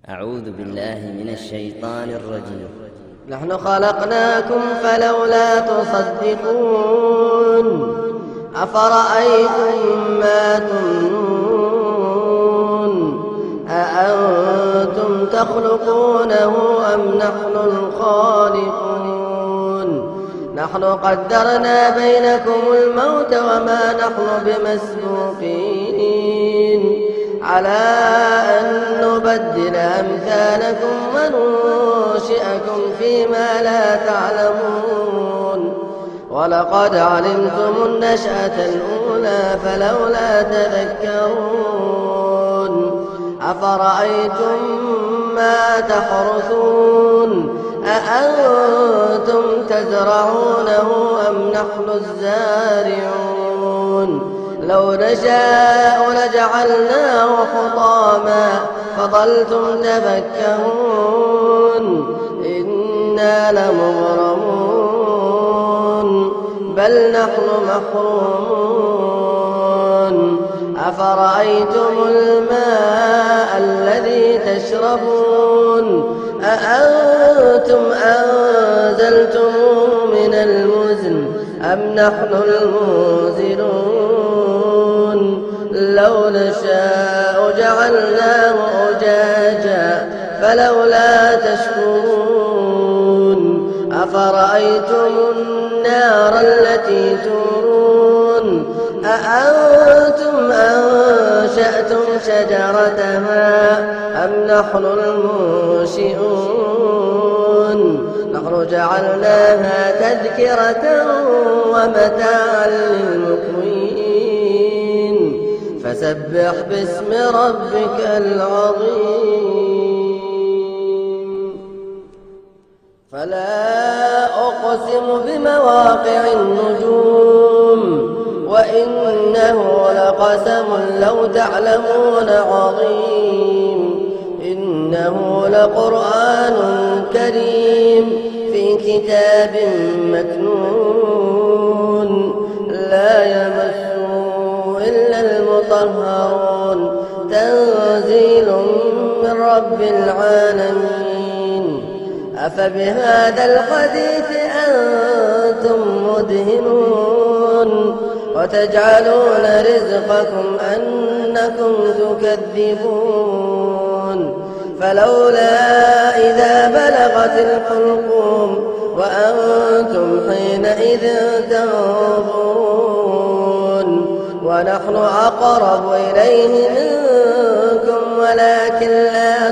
أعوذ بالله من الشيطان الرجيم. نحن خلقناكم فلولا تصدقون أفرأيتم ما تمنون أأنتم تخلقونه أم نحن الخالقون نحن قدرنا بينكم الموت وما نحن بمسبوقين على أن نبدل أمثالكم وننشئكم فيما لا تعلمون ولقد علمتم النشأة الأولى فلولا تذكرون أفرأيتم ما تحرثون أأنتم تزرعونه أم نحن الزارعون لو نشاء لجعلناه حطاما فظلتم تفكهون إنا لمغرمون بل نحن محرومون أفرأيتم الماء الذي تشربون أأنتم أنزلتموه من المزن أم نحن المنزلون لو نشاء جعلناه أجاجا فلولا تشكرون أفرأيتم النار التي تورون أأنتم أنشأتم شجرتها أم نحن المنشئون نحن جعلناها تذكرة ومتاعا للمقوين فسبح باسم ربك العظيم فلا أقسم بمواقع النجوم وإنه لقسم لو تعلمون عظيم إنه لقرآن كريم في كتاب مكنون لا يمسه إلا المطهرون تنزيل من رب العالمين أفبهذا الحديث أنتم مدهنون وتجعلون رزقكم أنكم تكذبون فلولا إذا بلغت الحلقوم وأنتم حينئذ تنظرون ونحن أقرب إليه منكم ولكن لا